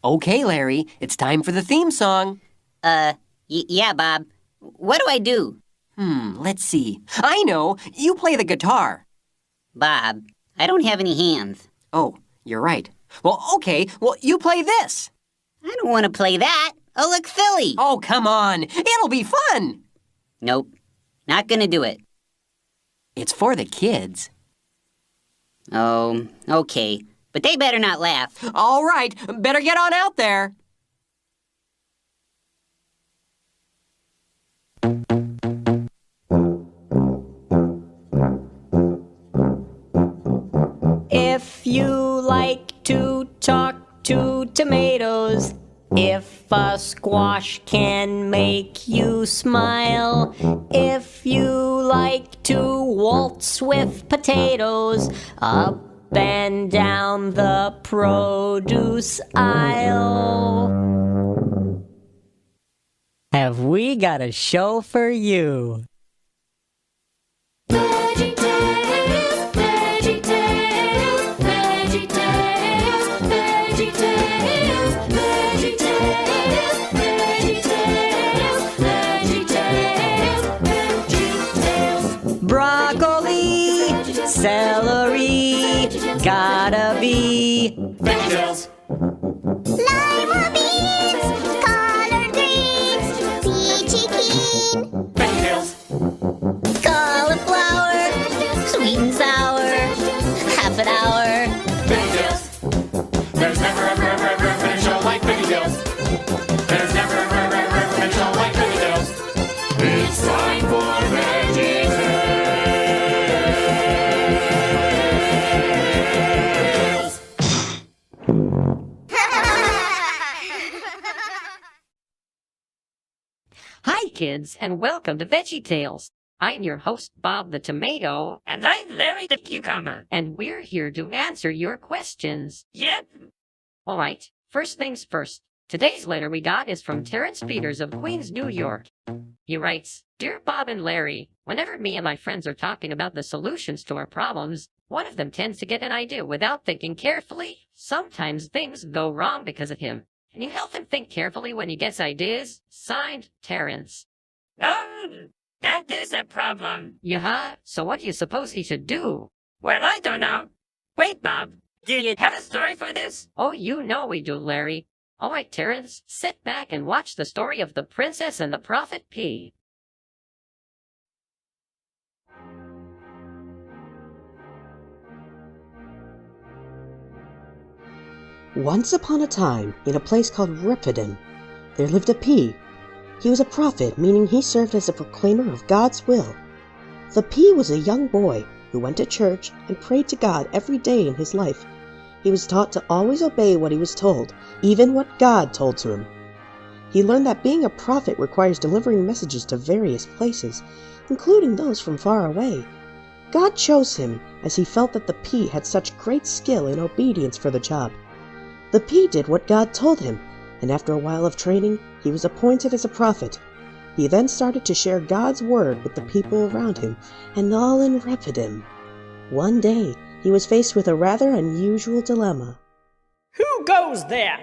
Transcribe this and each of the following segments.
Okay, Larry, it's time for the theme song. Yeah, Bob. What do I do? Let's see. I know. You play the guitar. Bob, I don't have any hands. Oh, you're right. Well, okay. Well, you play this. I don't want to play that. I'll look silly. Oh, come on. It'll be fun. Nope. Not gonna do it. It's for the kids. Oh, okay. But they better not laugh. All right. Better get on out there. If you like to talk to tomatoes, if a squash can make you smile, if you like to waltz with potatoes, up and down the produce aisle, have we got a show for you? veggietales, veggietales, veggietales, veggietales, veggietales, veggietales, veggietales, veggietales. Broccoli, celery, gotta be veggietales. Lima beans, collard greens, peachy keen, veggietales. cauliflower, sweet and sour, half an hour. veggietales. There's never ever ever ever ever been a show like veggietales. There's never ever ever ever ever been a show like veggietales. It's time for veggietales. Hi, kids, and welcome to veggietales. I'm your host, Bob the Tomato. And I'm Larry the Cucumber. And we're here to answer your questions. Yep. All right, first things first. Today's letter we got is from Terrence Peters of Queens, New York. He writes, Dear Bob and Larry, whenever me and my friends are talking about the solutions to our problems, one of them tends to get an idea without thinking carefully. Sometimes things go wrong because of him. Can you help him think carefully when he gets ideas? Signed, Terrence. Oh, that is a problem. Yeah? So what do you suppose he should do? Well, I don't know. Wait, Bob. Do you have a story for this? Oh, you know we do, Larry. All right, Terrence, sit back and watch the story of the Princess and the Prophet Pea. Once upon a time, in a place called Rephidim, there lived a pea. He was a prophet, meaning he served as a proclaimer of God's will. The pea was a young boy who went to church and prayed to God every day in his life. He was taught to always obey what he was told, even what God told to him. He learned that being a prophet requires delivering messages to various places, including those from far away. God chose him as he felt that the pea had such great skill and obedience for the job. The pea did what God told him, and after a while of training, he was appointed as a prophet. He then started to share God's word with the people around him, and all in Rephidim. One day, he was faced with a rather unusual dilemma. Who goes there?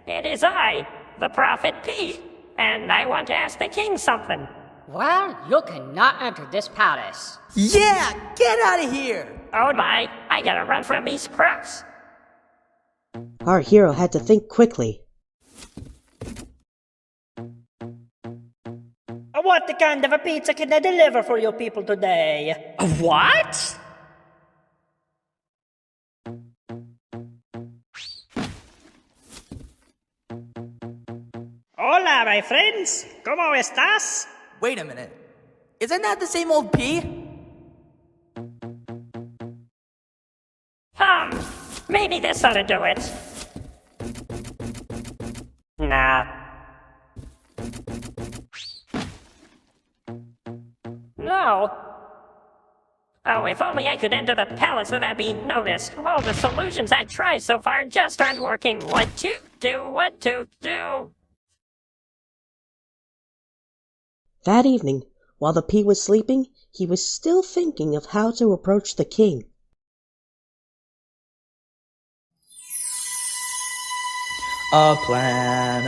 It is I, the Prophet Pea, and I want to ask the king something. Well, you cannot enter this palace. Yeah, get out of here! Oh my, I gotta run from these crooks. Our hero had to think quickly. What kind of a pizza can I deliver for you people today? What? Hola, my friends. ¿Cómo estás? Wait a minute. Isn't that the same old pea? Maybe this ought to do it. Nah. No. Oh, if only I could enter the palace without being noticed. All the solutions I've tried so far just aren't working. What to do? What to do? That evening, while the pea was sleeping, he was still thinking of how to approach the king. A plan,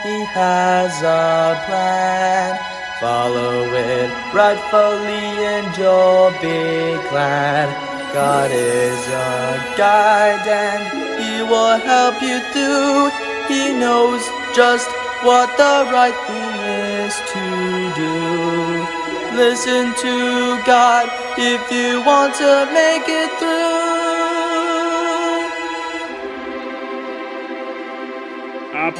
he has a plan. Follow it rightfully and you'll be glad. God is a guide and he will help you through. He knows just what the right thing is to do. Listen to God if you want to make it through. A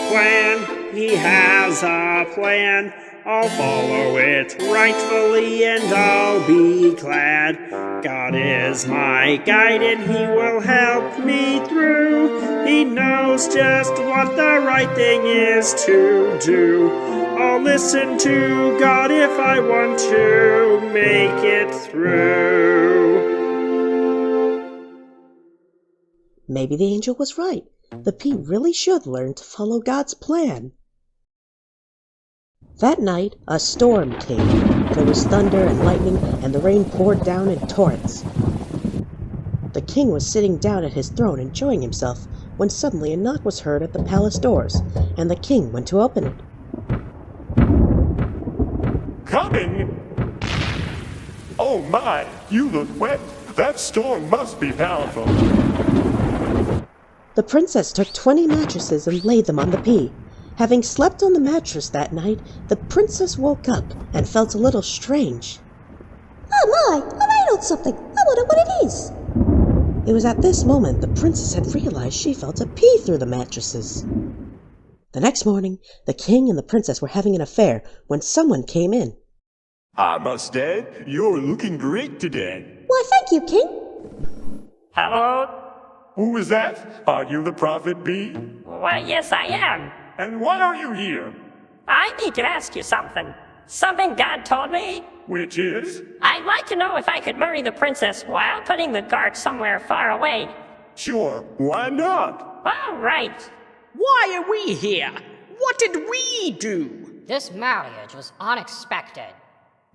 plan, he has a plan. I'll follow it rightfully and I'll be glad. God is my guide and he will help me through. He knows just what the right thing is to do. I'll listen to God if I want to make it through. Maybe the angel was right. The pea really should learn to follow God's plan. That night, a storm came. There was thunder and lightning, and the rain poured down in torrents. The king was sitting down at his throne enjoying himself when suddenly a knock was heard at the palace doors, and the king went to open it. Coming! Oh my, you look wet. That storm must be powerful. The princess took 20 mattresses and laid them on the pea. Having slept on the mattress that night, the princess woke up and felt a little strange. Oh my, I'm ate on something. I wonder what it is. It was at this moment the princess had realized she felt a pea through the mattresses. The next morning, the king and the princess were having an affair when someone came in. I must add, you're looking great today. Why, thank you, king. Hello? Who is that? Are you the prophet bee? Why, yes, I am. And why are you here? I need to ask you something. Something God told me. Which is? I'd like to know if I could marry the princess while putting the guard somewhere far away. Sure, why not? All right. Why are we here? What did we do? This marriage was unexpected.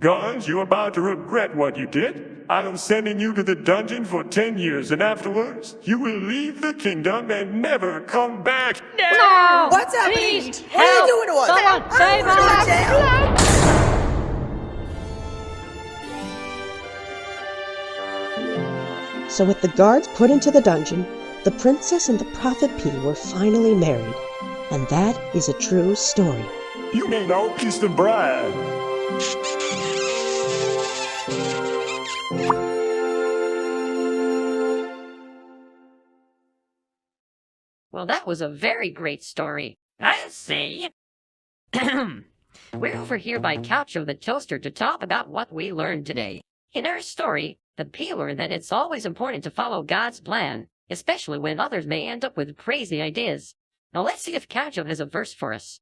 Guys, you're about to regret what you did. I'm sending you to the dungeon for 10 years, and afterwards, you will leave the kingdom and never come back. No! What's happening? Please, What are you help! doing to us? Someone save us! So with the guards put into the dungeon, the princess and the prophet pea were finally married. And that is a true story. You may now kiss the bride. Well, that was a very great story. I'll say. We're over here by Coucho the Toaster to talk about what we learned today. In our story, the pea learned that it's always important to follow God's plan, especially when others may end up with crazy ideas. Now let's see if Coucho has a verse for us.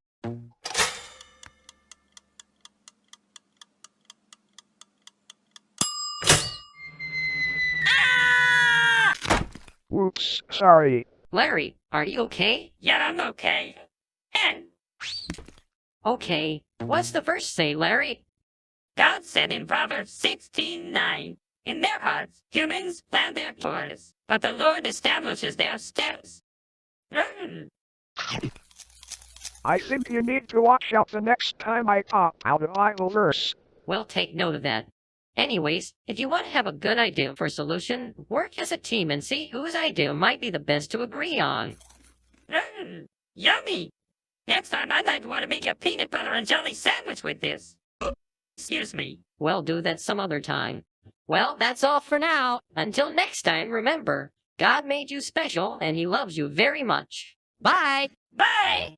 Oops, sorry. Larry, are you okay? Yeah, I'm okay. And... Okay, what's the verse say, Larry? God said in Proverbs 16:9, in their hearts, humans plan their course, but the Lord establishes their steps. I think you need to watch out the next time I talk out a Bible verse. We'll take note of that. Anyways, if you want to have a good idea for a solution, work as a team and see whose idea might be the best to agree on. Yummy! Next time I might want to make a peanut butter and jelly sandwich with this. Excuse me. We'll do that some other time. Well, that's all for now. Until next time, remember, God made you special and He loves you very much. Bye! Bye!